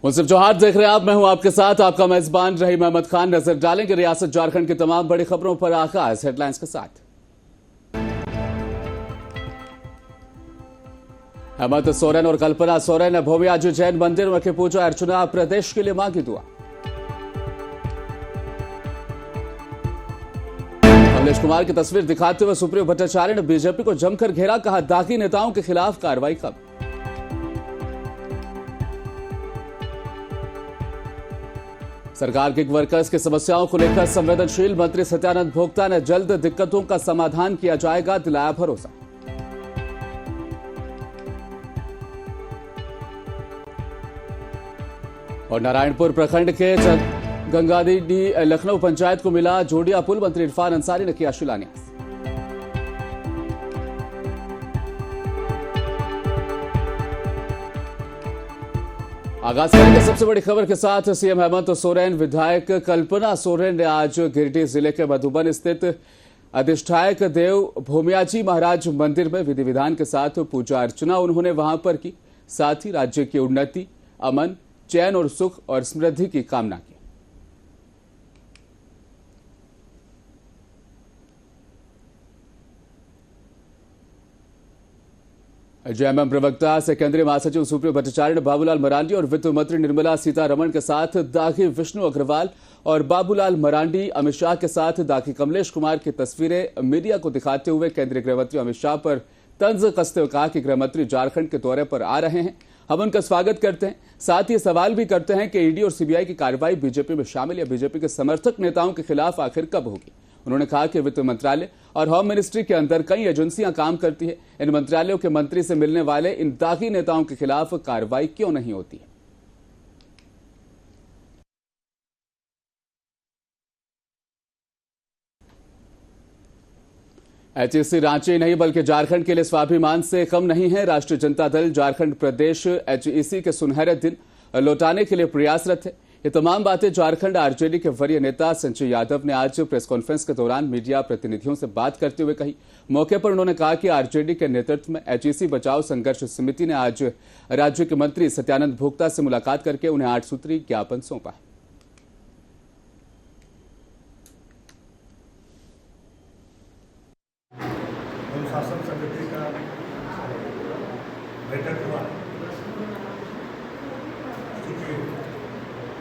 मुंसिफ जौहर देख रहे हैं आप, मैं हूं आपके साथ आपका मेजबान रहीम अहमद खान। नजर डालेंगे रियासत झारखंड की तमाम बड़ी खबरों पर। आगाज हेडलाइंस के साथ। हेमंत सोरेन और कल्पना सोरेन ने भोमियाजी जैन मंदिर में की पूजा अर्चना, प्रदेश के लिए मांगी दुआ। कमलेश कुमार की तस्वीर दिखाते हुए सुप्रियो भट्टाचार्य ने बीजेपी को जमकर घेरा, कहा दागी नेताओं के खिलाफ कार्रवाई कब। सरकार गिग वर्कर्स की समस्याओं को लेकर संवेदनशील, मंत्री सत्यानंद भोक्ता ने जल्द दिक्कतों का समाधान किया जाएगा, दिलाया भरोसा। और नारायणपुर प्रखंड के गंगादीडी लखनऊ पंचायत को मिला जोड़िया पुल, मंत्री इरफान अंसारी ने किया शिलान्यास। आगाज करेंगे सबसे बड़ी खबर के साथ। सीएम हेमंत सोरेन, विधायक कल्पना सोरेन ने आज गिरिडीह जिले के मधुबन स्थित अधिष्ठायक देव भोमियाजी महाराज मंदिर में विधि विधान के साथ पूजा अर्चना उन्होंने वहां पर की। साथ ही राज्य की उन्नति, अमन, चैन और सुख और समृद्धि की कामना की। जेएमएम प्रवक्ता से केंद्रीय महासचिव सुप्रियो भट्टाचार्य ने बाबूलाल मरांडी और वित्त मंत्री निर्मला सीतारमण के साथ दागी विष्णु अग्रवाल और बाबूलाल मरांडी अमित शाह के साथ दागी कमलेश कुमार की तस्वीरें मीडिया को दिखाते हुए केंद्रीय गृहमंत्री अमित शाह पर तंज कसते हुए कहा कि गृहमंत्री झारखंड के दौरे पर आ रहे हैं, हम उनका स्वागत करते हैं। साथ ही सवाल भी करते हैं कि ईडी और सीबीआई की कार्रवाई बीजेपी में शामिल या बीजेपी के समर्थक नेताओं के खिलाफ आखिर कब होगी। उन्होंने कहा कि वित्त मंत्रालय और होम मिनिस्ट्री के अंदर कई एजेंसियां काम करती है, इन मंत्रालयों के मंत्री से मिलने वाले इन दागी नेताओं के खिलाफ कार्रवाई क्यों नहीं होती है। एचईसी रांची नहीं बल्कि झारखंड के लिए स्वाभिमान से कम नहीं है। राष्ट्रीय जनता दल झारखंड प्रदेश एचईसी के सुनहरे दिन लौटाने के लिए प्रयासरत है। ये तमाम बातें झारखंड आरजेडी के वरीय नेता संजय यादव ने आज प्रेस कॉन्फ्रेंस के दौरान मीडिया प्रतिनिधियों से बात करते हुए कही। मौके पर उन्होंने कहा कि आरजेडी के नेतृत्व में एचईसी बचाओ संघर्ष समिति ने आज राज्य के मंत्री सत्यानंद भोक्ता से मुलाकात करके उन्हें 8 सूत्री ज्ञापन सौंपा है। शासन समिति का बैठक हुआ,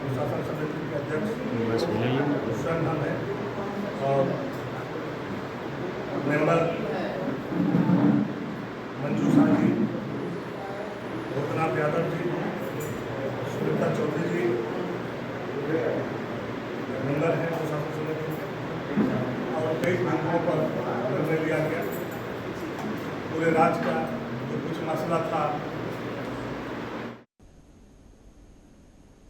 शासन समिति के अध्यक्ष हम है और मेंबर मंजू शाह जी, भूतनाथ यादव जी, सुनीता चौधरी जी मेंबर हैं शासन समिति और कई बिंदुओं पर निर्णय लिया गया। पूरे राज्य का जो कुछ मसला था।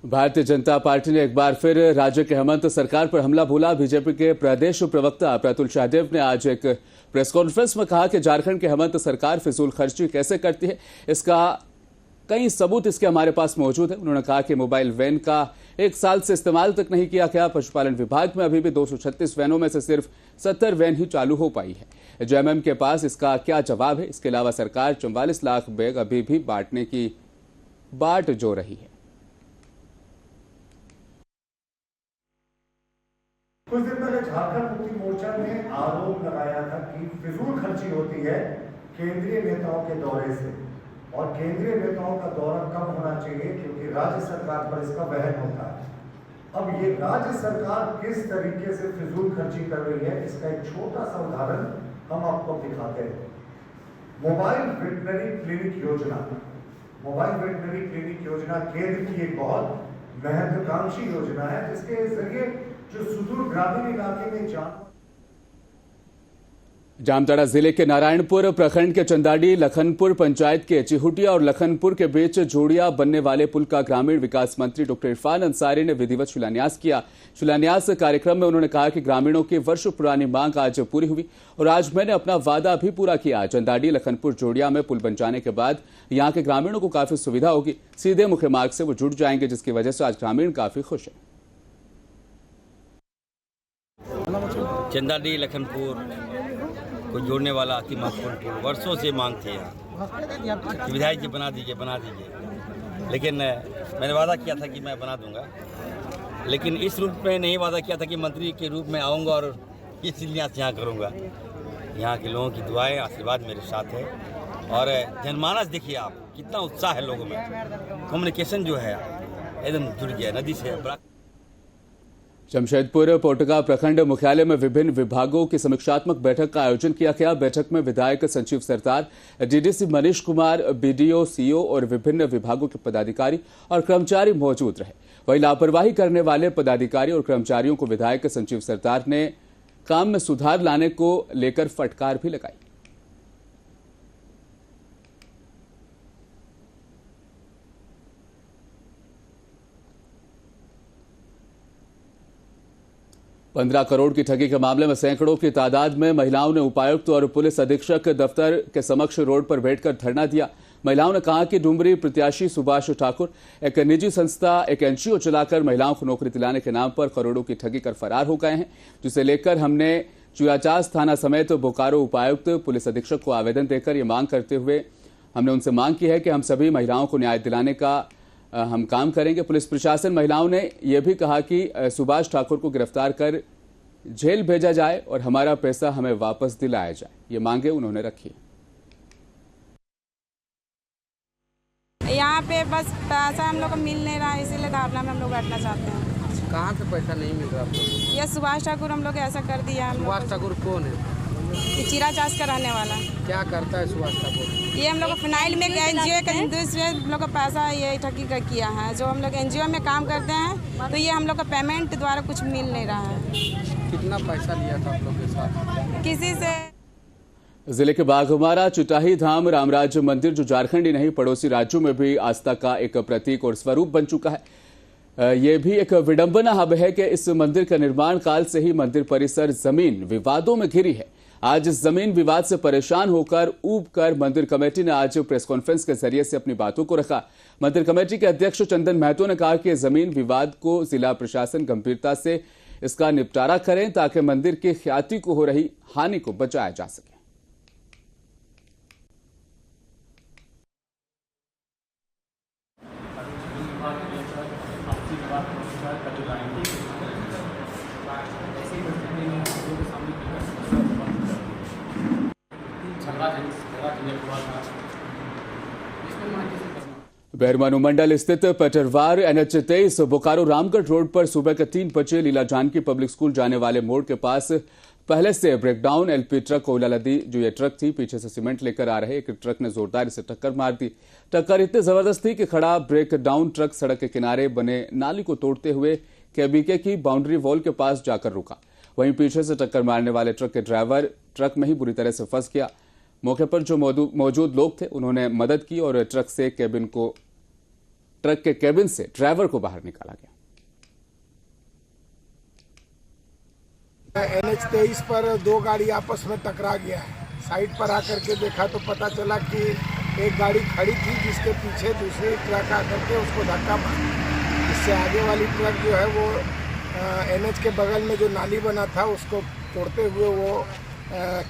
भारतीय जनता पार्टी ने एक बार फिर राज्य के हेमंत सरकार पर हमला बोला। बीजेपी के प्रदेश प्रवक्ता प्रतुल शाहदेव ने आज एक प्रेस कॉन्फ्रेंस में कहा कि झारखंड के हेमंत सरकार फिजूल खर्ची कैसे करती है, इसका कई सबूत इसके हमारे पास मौजूद है। उन्होंने कहा कि मोबाइल वैन का 1 साल से इस्तेमाल तक नहीं किया गया। पशुपालन विभाग में अभी भी 236 वैनों में से सिर्फ 70 वैन ही चालू हो पाई है। जेएमएम के पास इसका क्या जवाब है। इसके अलावा सरकार 44 लाख बैग अभी भी बांटने की बाट जो रही है। कुछ दिन पहले झारखंड मुक्ति मोर्चा ने आरोप लगाया था कि फिजूल खर्ची होती है केंद्रीय नेताओं के दौरे से, और केंद्रीय नेताओं का दौरा कम होना चाहिए क्योंकि राज्य सरकार पर इसका वहन होता है। अब ये राज्य सरकार किस तरीके से फिजूल खर्ची कर रही है, इसका एक छोटा सा उदाहरण हम आपको दिखाते हैं। मोबाइल वेटनरी क्लिनिक योजना, मोबाइल वेटनरी क्लिनिक योजना केंद्र की एक बहुत महत्वाकांक्षी योजना है, जिसके जरिए जो सुदूर ग्रामीण इलाके में जामताड़ा जिले के नारायणपुर प्रखंड के चंदाडी लखनपुर पंचायत के चिहुटिया और लखनपुर के बीच जोड़िया बनने वाले पुल का ग्रामीण विकास मंत्री डॉक्टर इरफान अंसारी ने विधिवत शिलान्यास किया। शिलान्यास कार्यक्रम में उन्होंने कहा कि ग्रामीणों की वर्षों पुरानी मांग आज पूरी हुई और आज मैंने अपना वादा भी पूरा किया। चंदाडी लखनपुर जोड़िया में पुल बन जाने के बाद यहाँ के ग्रामीणों को काफी सुविधा होगी, सीधे मुख्य मार्ग से वो जुड़ जाएंगे, जिसकी वजह से आज ग्रामीण काफी खुश है। चंदाडी लखनपुर को जोड़ने वाला अति महत्वपूर्ण पुल वर्षों से मांग थी यहाँ। विधायक जी बना दीजिए। लेकिन मैंने वादा किया था कि मैं बना दूंगा, लेकिन इस रूप में नहीं वादा किया था कि मंत्री के रूप में आऊँगा और ये शिलान्यास यहाँ करूँगा। यहाँ के लोगों की दुआएं आशीर्वाद मेरे साथ है और जनमानस देखिए आप, कितना उत्साह है लोगों में, कम्युनिकेशन जो है एकदम जुड़ गया नदी से। जमशेदपुर पोटका प्रखंड मुख्यालय में विभिन्न विभागों की समीक्षात्मक बैठक का आयोजन किया गया। बैठक में विधायक Sanjeev Sardar, DDC Manish Kumar, BDO, CO और विभिन्न विभागों के पदाधिकारी और कर्मचारी मौजूद रहे। वहीं लापरवाही करने वाले पदाधिकारी और कर्मचारियों को विधायक संजीव सरदार ने काम में सुधार लाने को लेकर फटकार भी लगाई। ₹15 करोड़ की ठगी के मामले में सैकड़ों की तादाद में महिलाओं ने उपायुक्त और पुलिस अधीक्षक दफ्तर के समक्ष रोड पर बैठकर धरना दिया। महिलाओं ने कहा कि डुमरी प्रत्याशी सुभाष ठाकुर एक निजी संस्था, एक एनजीओ चलाकर महिलाओं को नौकरी दिलाने के नाम पर करोड़ों की ठगी कर फरार हो गए हैं, जिसे लेकर हमने चुयाचास थाना समेत बोकारो उपायुक्त, पुलिस अधीक्षक को आवेदन देकर ये मांग करते हुए हमने उनसे मांग की है कि हम सभी महिलाओं को न्याय दिलाने का हम काम करेंगे। पुलिस प्रशासन महिलाओं ने यह भी कहा कि सुभाष ठाकुर को गिरफ्तार कर जेल भेजा जाए और हमारा पैसा हमें वापस दिलाया जाए, ये मांगे उन्होंने रखी। यहाँ पे बस पैसा हम लोग को मिल नहीं रहा है, इसीलिए धरना में हम लोग बैठना चाहते हैं। कहाँ से पैसा नहीं मिल रहा आपको? ये सुभाष ठाकुर हम लोग ऐसा कर दिया। सुभाष ठाकुर कौन है? चिरा चास का रहने वाला। क्या करता है सुभाष ठाकुर? ये हम लोग फिनाइल में एनजीओ के दूसरे हम लोग का पैसा ये ठगी का किया है। जो हम लोग एनजीओ में काम करते हैं तो ये हम लोग का पेमेंट द्वारा कुछ मिल नहीं रहा है। कितना पैसा लिया था आप लोग के साथ? किसी से। जिले के बाघमारा चुटाही धाम रामराज मंदिर, जो झारखंड ही नहीं पड़ोसी राज्यों में भी आस्था का एक प्रतीक और स्वरूप बन चुका है। ये भी एक विडंबना हब है कि इस मंदिर का निर्माण काल से ही मंदिर परिसर जमीन विवादों में घिरी है। आज इस जमीन विवाद से परेशान होकर ऊब कर मंदिर कमेटी ने आज प्रेस कॉन्फ्रेंस के जरिए से अपनी बातों को रखा। मंदिर कमेटी के अध्यक्ष चंदन महतो ने कहा कि जमीन विवाद को जिला प्रशासन गंभीरता से इसका निपटारा करें ताकि मंदिर की ख्याति को हो रही हानि को बचाया जा सके। बहरमानू मंडल स्थित पटरवार NH 23 बोकारो रामगढ़ रोड पर सुबह के 3 बजे लीला जानकी पब्लिक स्कूल जाने वाले मोड़ के पास पहले से ब्रेकडाउन LP ट्रक कोयला लदी जो ये ट्रक थी, पीछे से सीमेंट लेकर आ रहे एक ट्रक ने जोरदार इसे टक्कर मार दी। टक्कर इतनी जबरदस्त थी कि खड़ा ब्रेकडाउन ट्रक सड़क के किनारे बने नाली को तोड़ते हुए KBK की बाउंड्री वॉल के पास जाकर रुका। वहीं पीछे से टक्कर मारने वाले ट्रक के ड्राइवर ट्रक में ही बुरी तरह से फंस गया। मौके पर जो मौजूद लोग थे उन्होंने मदद की और ट्रक के केबिन से ड्राइवर को बाहर निकाला गया। NH 23 पर 2 गाड़ी आपस में टकरा गया है। साइड पर आकर के देखा तो पता चला कि एक गाड़ी खड़ी थी जिसके पीछे दूसरी ट्रक आकर के उसको धक्का मारा। इससे आगे वाली ट्रक जो है वो NH के बगल में जो नाली बना था उसको तोड़ते हुए वो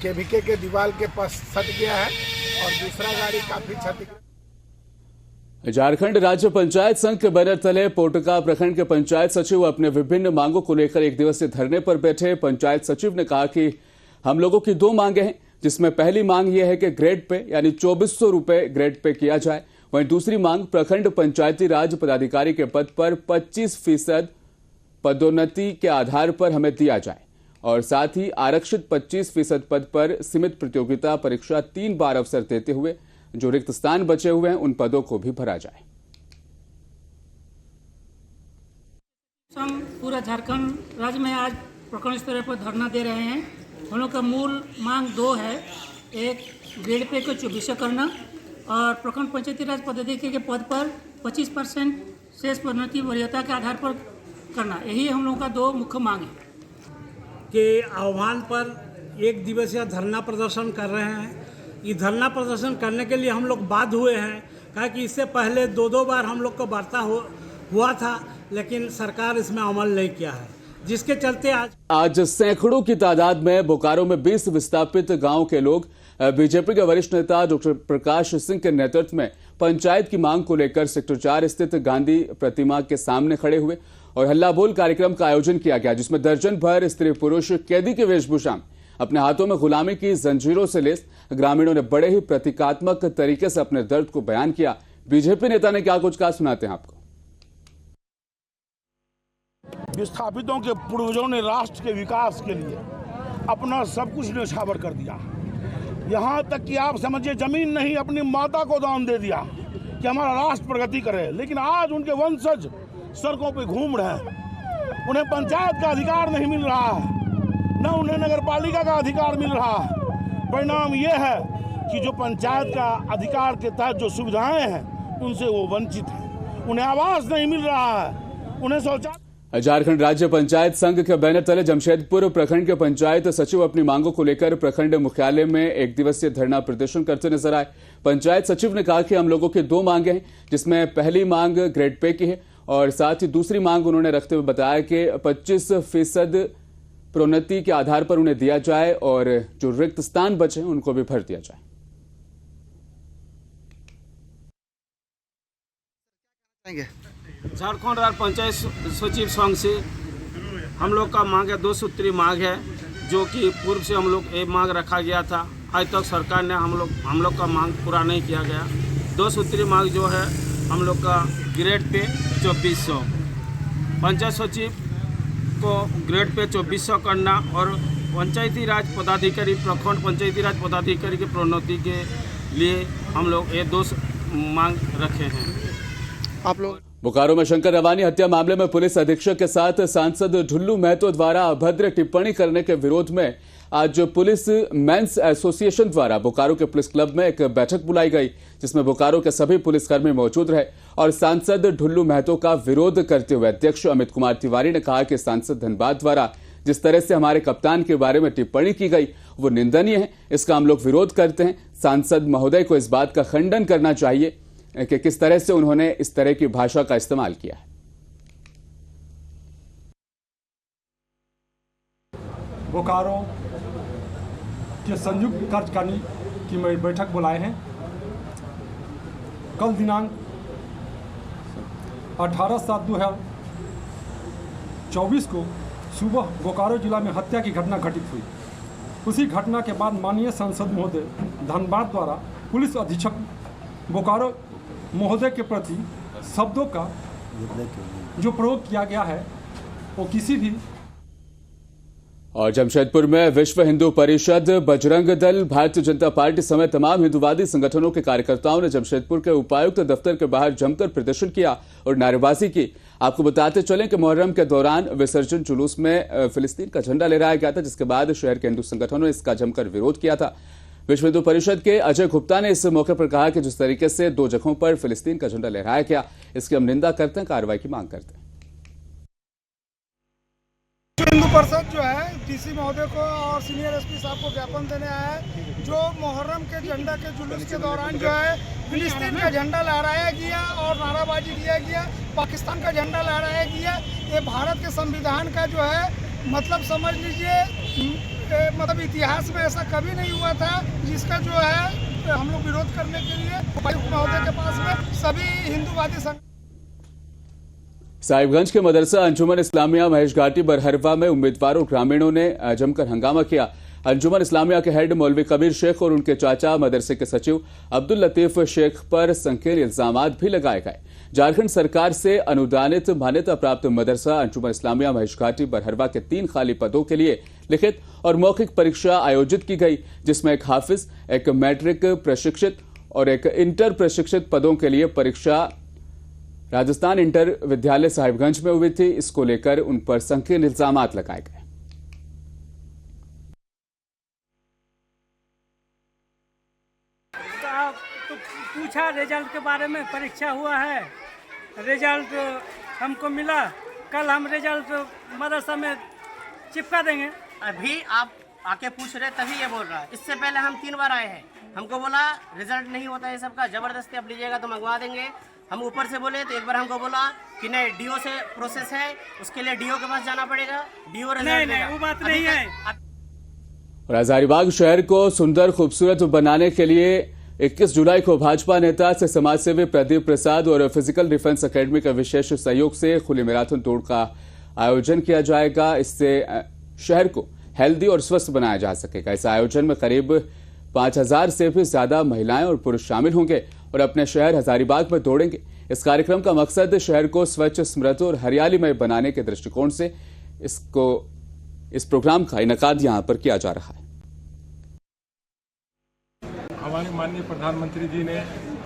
KBK के दीवार के पास सट गया है और दूसरा गाड़ी काफी क्षति। झारखंड राज्य पंचायत संघ के बैनर तले पोटका प्रखंड के पंचायत सचिव अपने विभिन्न मांगों को लेकर एक दिवसीय धरने पर बैठे। पंचायत सचिव ने कहा कि हम लोगों की 2 मांगे हैं, जिसमें पहली मांग यह है कि ग्रेड पे यानी 2400 रुपए ग्रेड पे किया जाए। वहीं दूसरी मांग प्रखंड पंचायती राज पदाधिकारी के पद पर 25% पदोन्नति के आधार पर हमें दिया जाए और साथ ही आरक्षित 25% पद पर सीमित प्रतियोगिता परीक्षा 3 बार अवसर देते हुए जो रिक्त स्थान बचे हुए हैं उन पदों को भी भरा जाए। हम पूरा झारखंड राज्य में आज प्रखंड स्तर पर धरना दे रहे हैं। हम लोग का मूल मांग 2 है। एक, ग्रेड पे को 2400 करना और प्रखंड पंचायती राज पदाधिकारी के पद पर 25% शेष पदोन्नति वरीयता के आधार पर करना, यही हम लोगों का 2 मुख्य मांग है। के आह्वान पर 1 दिवसीय धरना प्रदर्शन कर रहे हैं। ये धरना प्रदर्शन करने के लिए हम लोग बाध्य हुए हैं, कहा कि इससे पहले 2 बार हम लोग को वार्ता हुआ था, लेकिन सरकार इसमें अमल नहीं किया है, जिसके चलते आज सैकड़ों की तादाद में बोकारो में 20 विस्थापित गांव के लोग बीजेपी के वरिष्ठ नेता डॉक्टर प्रकाश सिंह के नेतृत्व में पंचायत की मांग को लेकर सेक्टर 4 स्थित गांधी प्रतिमा के सामने खड़े हुए और हल्ला बोल कार्यक्रम का आयोजन किया गया, जिसमें दर्जन भर स्त्री पुरुष कैदी की वेशभूषा में अपने हाथों में गुलामी की जंजीरों से लैस ग्रामीणों ने बड़े ही प्रतीकात्मक तरीके से अपने दर्द को बयान किया। बीजेपी नेता ने क्या कुछ कहा, सुनाते हैं आपको। विस्थापितों के पूर्वजों ने राष्ट्र के विकास के लिए अपना सब कुछ न्यौछावर कर दिया। यहाँ तक कि आप समझिए जमीन नहीं, अपनी माता को दान दे दिया कि हमारा राष्ट्र प्रगति करे। लेकिन आज उनके वंशज सड़कों पे घूम रहे हैं। उन्हें पंचायत का अधिकार नहीं मिल रहा है, न उन्हें नगर पालिका का अधिकार मिल रहा है। परिणाम ये है कि जो पंचायत का अधिकार के तहत जो सुविधाएं हैं उनसे वो वंचित हैं। उन्हें आवास नहीं मिल रहा है, उन्हें शौचालय। झारखंड राज्य पंचायत संघ के बैनर तले जमशेदपुर प्रखंड के पंचायत सचिव अपनी मांगों को लेकर प्रखंड मुख्यालय में एक दिवसीय धरना प्रदर्शन करते नजर आए। पंचायत सचिव ने कहा कि हम लोगों की 2 मांगे हैं, जिसमें पहली मांग ग्रेड पे की है और साथ ही दूसरी मांग उन्होंने रखते हुए बताया कि 25% प्रोन्नति के आधार पर उन्हें दिया जाए और जो रिक्त स्थान बचे उनको भी भर दिया जाए। झारखंड राज्य पंचायत सचिव संघ से हम लोग का मांग है, 2 सूत्री मांग है, जो कि पूर्व से हम लोग ये मांग रखा गया था। आज तक सरकार ने हम लोग का मांग पूरा नहीं किया गया। 2 सूत्री मांग जो है हम लोग का ग्रेड पे 2400, पंचायत सचिव को ग्रेड पे 2400 करना और पंचायती राज पदाधिकारी, प्रखंड पंचायती राज पदाधिकारी की प्रोन्नति के लिए हम लोग ये 2 मांग रखे हैं। आप लोग बोकारो में शंकर रवानी हत्या मामले में पुलिस अधीक्षक के साथ सांसद ढुल्लू महतो द्वारा अभद्र टिप्पणी करने के विरोध में आज पुलिस मेंस एसोसिएशन द्वारा बोकारो के पुलिस क्लब में एक बैठक बुलाई गई, जिसमें बोकारो के सभी पुलिसकर्मी मौजूद रहे और सांसद ढुल्लू महतो का विरोध करते हुए अध्यक्ष अमित कुमार तिवारी ने कहा कि सांसद धनबाद द्वारा जिस तरह से हमारे कप्तान के बारे में टिप्पणी की गई वो निंदनीय है। इसका हम लोग विरोध करते हैं। सांसद महोदय को इस बात का खंडन करना चाहिए कि किस तरह से उन्होंने इस तरह की भाषा का इस्तेमाल किया है। बोकारो के संयुक्त कार्यकारिणी की बैठक बुलाए हैं। कल दिनांक 18/7/2024 को सुबह बोकारो जिला में हत्या की घटना घटित हुई। उसी घटना के बाद माननीय सांसद महोदय धनबाद द्वारा पुलिस अधीक्षक बोकारो महोदय के प्रति शब्दों का जो प्रयोग किया गया है वो किसी भी। और जमशेदपुर में विश्व हिंदू परिषद, बजरंग दल, भारतीय जनता पार्टी समेत तमाम हिंदूवादी संगठनों के कार्यकर्ताओं ने जमशेदपुर के उपायुक्त दफ्तर के बाहर जमकर प्रदर्शन किया और नारेबाजी की। आपको बताते चलें कि मुहर्रम के दौरान विसर्जन जुलूस में फिलिस्तीन का झंडा लहराया गया था, जिसके बाद शहर के हिंदू संगठनों ने इसका जमकर विरोध किया था। विश्व हिंदू परिषद के अजय गुप्ता ने इस मौके पर कहा कि जिस तरीके से 2 जगहों पर फिलिस्तीन का झंडा लहराया गया, इसकी हम निंदा करते हैं, कार्रवाई की मांग करते हैं। हिंदू परिषद जो है डीसी महोदय को और सीनियर एसपी साहब को ज्ञापन देने आया है। जो मुहर्रम के झंडा के जुलूस के दौरान जो है फिलिस्तीन का झंडा लहराया गया और नाराबाजी किया गया, पाकिस्तान का झंडा लहराया गया। ये भारत के संविधान का जो है मतलब समझ लीजिए मतलब इतिहास में ऐसा कभी नहीं हुआ था, जिसका जो है हम लोग विरोध करने के लिए उपायुक्त महोदय के पास में सभी हिंदूवादी संघ। साहिबगंज के मदरसा अंजुमन इस्लामिया महेश घाटी बरहरवा में उम्मीदवारों ग्रामीणों ने जमकर हंगामा किया। अंजुमन इस्लामिया के हेड मौलवी कबीर शेख और उनके चाचा मदरसे के सचिव अब्दुल लतीफ शेख पर संकीर्ण इल्जामात भी लगाए गए। झारखंड सरकार से अनुदानित मान्यता प्राप्त मदरसा अंजुमन इस्लामिया महेश घाटी बरहरवा के 3 खाली पदों के लिए लिखित और मौखिक परीक्षा आयोजित की गई, जिसमें एक हाफिज, एक मैट्रिक प्रशिक्षित और एक इंटर प्रशिक्षित पदों के लिए परीक्षा राजस्थान इंटर विद्यालय साहिबगंज में हुई थी। इसको लेकर उन पर संकीर्ण इल्जामात लगाए गए। तो पूछा रिजल्ट के बारे में, परीक्षा हुआ है, रिजल्ट हमको मिला, कल हम रिजल्ट मदरसा में चिपका देंगे। अभी आप आके पूछ रहे तभी ये बोल रहा है। इससे पहले हम 3 बार आए हैं, हमको बोला रिजल्ट नहीं होता है सबका, जबरदस्ती आप लीजिएगा तो मंगवा देंगे। हम ऊपर से बोले तो एक बार हमको बोला कि नहीं डीओ से प्रोसेस है, उसके लिए डीओ के पास जाना पड़ेगा, डीओ रिजल्ट नहीं वो बात नहीं है। और हजारीबाग शहर को सुंदर खूबसूरत बनाने के लिए 21 जुलाई को भाजपा नेता से समाजसेवी प्रदीप प्रसाद और फिजिकल डिफेंस एकेडमी के विशेष सहयोग से खुली मैराथन दौड़ का आयोजन किया जाएगा। इससे शहर को हेल्दी और स्वस्थ बनाया जा सकेगा। इस आयोजन में करीब 5000 से भी ज्यादा महिलाएं और पुरुष शामिल होंगे और अपने शहर हजारीबाग में दौड़ेंगे। इस कार्यक्रम का मकसद शहर को स्वच्छ, समृद्ध और हरियालीमय बनाने के दृष्टिकोण से इस प्रोग्राम का इनेकाद यहां पर किया जा रहा है। हमारे माननीय प्रधानमंत्री जी ने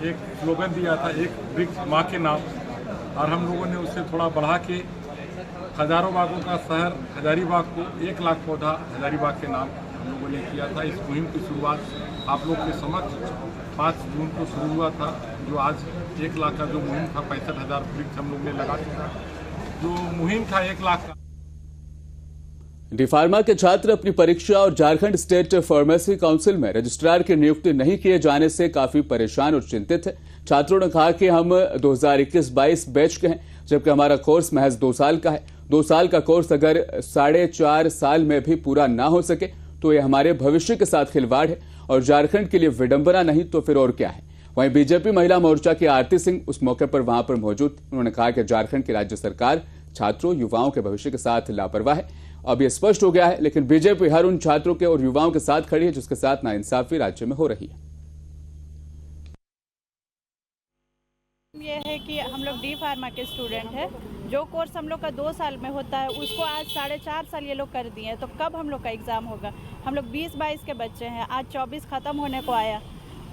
एक स्लोगन दिया था, एक वृक्ष माँ के नाम, और हम लोगों ने उससे थोड़ा बढ़ा के हजारों बागों का शहर हजारीबाग को 1 लाख पौधा हजारीबाग के नाम हम लोगों ने किया था। इस मुहिम की शुरुआत आप लोग के समक्ष 5 जून को शुरू हुआ था, जो आज 1 लाख का जो मुहिम था 65,000 वृक्ष हम लोग ने लगा चुका। जो मुहिम था 1 लाख का। डी फार्मा के छात्र अपनी परीक्षा और झारखंड स्टेट फार्मेसी काउंसिल में रजिस्ट्रार की नियुक्ति नहीं किए जाने से काफी परेशान और चिंतित है। छात्रों ने कहा कि हम 2021-22 बैच के हैं, जबकि हमारा कोर्स महज 2 साल का है। 2 साल का कोर्स अगर 4.5 साल में भी पूरा ना हो सके तो ये हमारे भविष्य के साथ खिलवाड़ है और झारखंड के लिए विडंबना नहीं तो फिर और क्या है। वहीं बीजेपी महिला मोर्चा की आरती सिंह उस मौके पर वहां पर मौजूद। उन्होंने कहा कि झारखंड की राज्य सरकार छात्रों युवाओं के भविष्य के साथ लापरवाह है। अब यह स्पष्ट हो गया है, लेकिन बीजेपी हर उन छात्रों के और युवाओं के साथ खड़ी है जिसके साथ नाइंसाफी राज्य में हो रही है। ये है कि हम लोग डी फार्मा के स्टूडेंट हैं। जो कोर्स हम लोग का 2 साल में होता है उसको आज 4.5 साल ये लोग कर दिए हैं, तो कब हम लोग का एग्ज़ाम होगा। हम लोग 20-22 के बच्चे हैं, आज 24 ख़त्म होने को आया।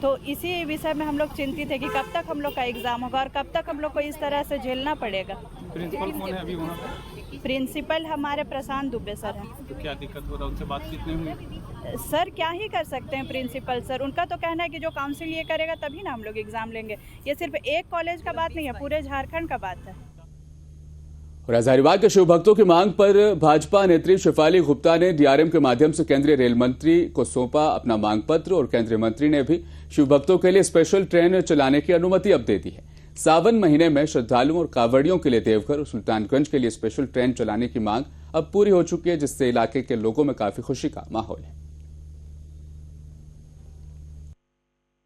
तो इसी विषय में हम लोग चिंतित है कि कब तक हम लोग का एग्ज़ाम होगा और कब तक हम लोग को इस तरह से झेलना पड़ेगा। प्रिंसिपल कौन है अभी वहाँ पर? प्रिंसिपल हमारे प्रशांत दुबे सर हैं। तो क्या दिक्कत हो रहा है, उनसे बातचीत नहीं हुई? सर क्या ही कर सकते हैं प्रिंसिपल सर, उनका तो कहना है कि जो काउंसिल ये करेगा तभी ना हम लोग एग्ज़ाम लेंगे। ये सिर्फ एक कॉलेज का बात नहीं है, पूरे झारखंड का बात है। और हजारीबाग के शिव भक्तों की मांग पर भाजपा नेत्री शेफाली गुप्ता ने डीआरएम के माध्यम से केंद्रीय रेल मंत्री को सौंपा अपना मांग पत्र और केंद्रीय मंत्री ने भी शिव भक्तों के लिए स्पेशल ट्रेन चलाने की अनुमति अब दे दी है। सावन महीने में श्रद्धालुओं और कांवड़ियों के लिए देवघर और सुल्तानगंज के लिए स्पेशल ट्रेन चलाने की मांग अब पूरी हो चुकी है, जिससे इलाके के लोगों में काफी खुशी का माहौल है।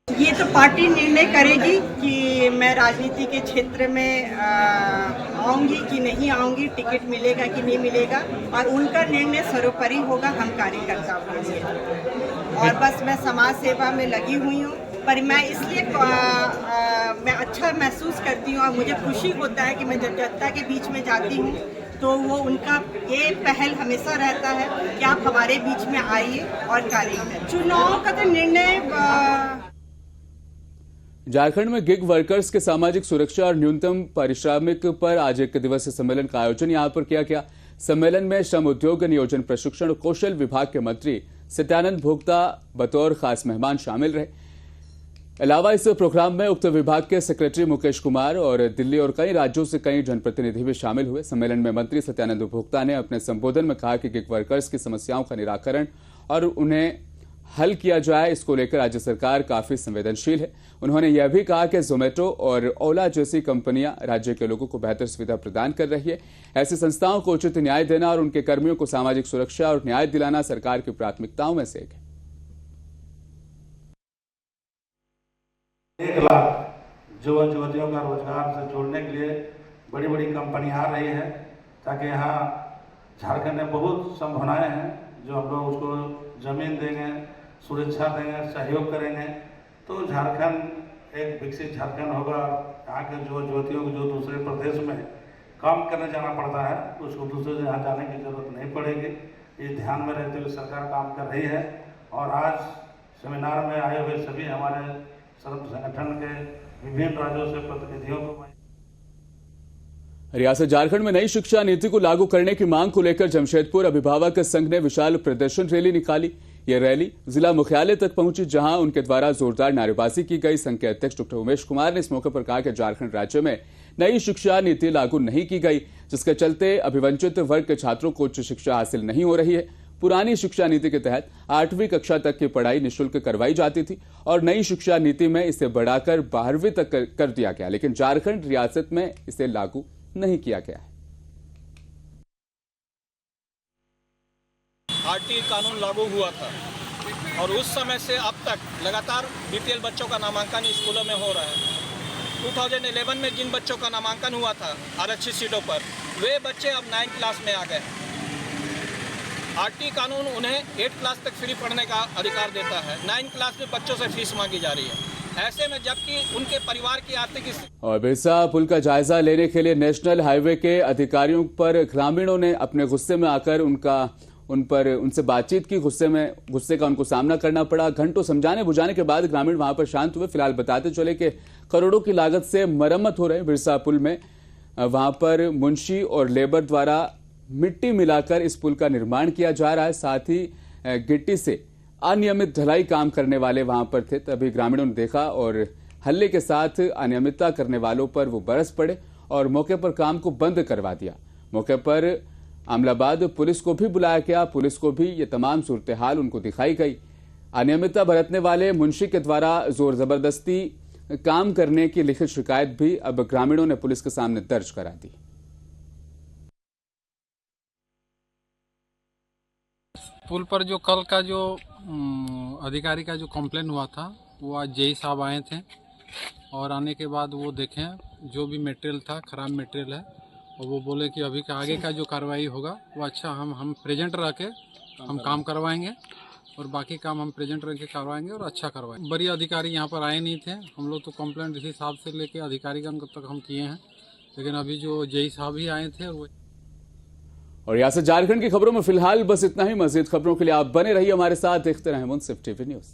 ये तो पार्टी निर्णय करेगी कि मैं राजनीति के क्षेत्र में आऊंगी कि नहीं आऊंगी, टिकट मिलेगा कि नहीं मिलेगा, और उनका निर्णय सर्वोपरि होगा हम कार्यकर्ताओं के लिए। और बस मैं समाज सेवा में लगी हुई हूँ, पर मैं इसलिए मैं अच्छा महसूस करती हूँ और मुझे खुशी होता है कि मैं जब जनता के बीच में जाती हूँ तो वो उनका ये पहल हमेशा रहता है कि आप हमारे बीच में आइए और कार्य करें। चुनाव का तो निर्णय झारखंड में गिग वर्कर्स के सामाजिक सुरक्षा और न्यूनतम पारिश्रमिक पर आज 1 दिवसीय सम्मेलन का आयोजन यहां पर किया गया। सम्मेलन में श्रम उद्योग, नियोजन, प्रशिक्षण और कौशल विभाग के मंत्री सत्यानंद भोक्ता बतौर खास मेहमान शामिल रहे। अलावा इस प्रोग्राम में उक्त विभाग के सेक्रेटरी मुकेश कुमार और दिल्ली और कई राज्यों से कई जनप्रतिनिधि भी शामिल हुए। सम्मेलन में मंत्री सत्यानंद भोक्ता ने अपने संबोधन में कहा कि गिग वर्कर्स की समस्याओं का निराकरण और उन्हें हल किया जाए, इसको लेकर राज्य सरकार काफी संवेदनशील है। उन्होंने यह भी कहा कि जोमेटो और ओला जैसी कंपनियां राज्य के लोगों को बेहतर सुविधा प्रदान कर रही है। ऐसी संस्थाओं को उचित न्याय देना और उनके कर्मियों को सामाजिक सुरक्षा और न्याय दिलाना सरकार की प्राथमिकताओं में से एक है। 1 लाख युवा युवतियों का रोजगार से जोड़ने के लिए बड़ी बड़ी कंपनियां आ रही है, ताकि यहाँ झारखंड में बहुत संभावनाएं हैं। जो हम लोग उसको जमीन देंगे, सुरक्षा देंगे, सहयोग करेंगे तो झारखंड एक विकसित झारखंड होगा। यहाँ के जो युवतियों को जो दूसरे प्रदेश में काम करने जाना पड़ता है उसको दूसरे जगह जाने की जरूरत नहीं पड़ेगी। ये ध्यान में रहते हुए सरकार काम कर रही है। और आज सेमिनार में आए हुए सभी हमारे संगठन के विभिन्न राज्यों से प्रतिनिधियों को रियासत झारखंड में नई शिक्षा नीति को लागू करने की मांग को लेकर जमशेदपुर अभिभावक संघ ने विशाल प्रदर्शन रैली निकाली। यह रैली जिला मुख्यालय तक पहुंची, जहां उनके द्वारा जोरदार नारेबाजी की गई। संघ के अध्यक्ष डॉक्टर उमेश कुमार ने इस मौके पर कहा कि झारखंड राज्य में नई शिक्षा नीति लागू नहीं की गई, जिसके चलते अभिवंचित वर्ग के छात्रों को उच्च शिक्षा हासिल नहीं हो रही है। पुरानी शिक्षा नीति के तहत 8वीं कक्षा तक की पढ़ाई निःशुल्क करवाई जाती थी और नई शिक्षा नीति में इसे बढ़ाकर 12वीं तक कर दिया गया, लेकिन झारखंड रियासत में इसे लागू नहीं किया गया है। आरटी कानून लागू हुआ था और उस समय से अब तक लगातार बीपीएल बच्चों का नामांकन स्कूलों में हो रहा है। 2011 में जिन बच्चों का नामांकन हुआ था आरक्षित सीटों पर, वे बच्चे अब 9th क्लास में आ गए। आरटी कानून उन्हें 8th क्लास तक फ्री पढ़ने का अधिकार देता है। 9th क्लास में बच्चों से फीस मांगी जा रही है। ऐसे में जबकि उनके परिवार की आर्थिक स्थिति। और बिरसा पुल का जायजा लेने के लिए नेशनल हाईवे के अधिकारियों पर ग्रामीणों ने अपने गुस्से में आकर उनसे बातचीत की। गुस्से का उनको सामना करना पड़ा। घंटों समझाने बुझाने के बाद ग्रामीण वहां पर शांत हुए। फिलहाल बताते चले कि करोड़ों की लागत से मरम्मत हो रहे बिरसा पुल में। वहां पर मुंशी और लेबर द्वारा मिट्टी मिलाकर इस पुल का निर्माण किया जा रहा है। साथ ही गिट्टी से अनियमित ढलाई काम करने वाले वहां पर थे। तभी ग्रामीणों ने देखा और हल्ले के साथ अनियमितता करने वालों पर वो बरस पड़े और मौके पर काम को बंद करवा दिया। मौके पर आमलाबाद पुलिस को भी बुलाया गया। पुलिस को भी ये तमाम सूरत हाल उनको दिखाई गई। अनियमितता बरतने वाले मुंशी के द्वारा जोर जबरदस्ती काम करने की लिखित शिकायत भी अब ग्रामीणों ने पुलिस के सामने दर्ज करा दी। पुल पर जो कल का जो अधिकारी का जो कंप्लेन हुआ था, वो आज जेई साहब आए थे और आने के बाद वो देखें जो भी मटेरियल था खराब मटेरियल है, और वो बोले कि अभी का आगे का जो कार्रवाई होगा वो अच्छा हम प्रेजेंट रह के हम काम करवाएंगे और बाकी काम हम प्रेजेंट रह के करवाएंगे और अच्छा करवाएंगे। बड़ी अधिकारी यहाँ पर आए नहीं थे। हम लोग तो कंप्लेंट इसी हिसाब से लेके अधिकारीगण तक हम किए हैं, लेकिन अभी जो जेई साहब ही आए थे और यहाँ से झारखंड की खबरों में फिलहाल बस इतना ही। मजीद खबरों के लिए आप बने रहिए हमारे साथ। देखते रहें मुंसिफ टीवी न्यूज।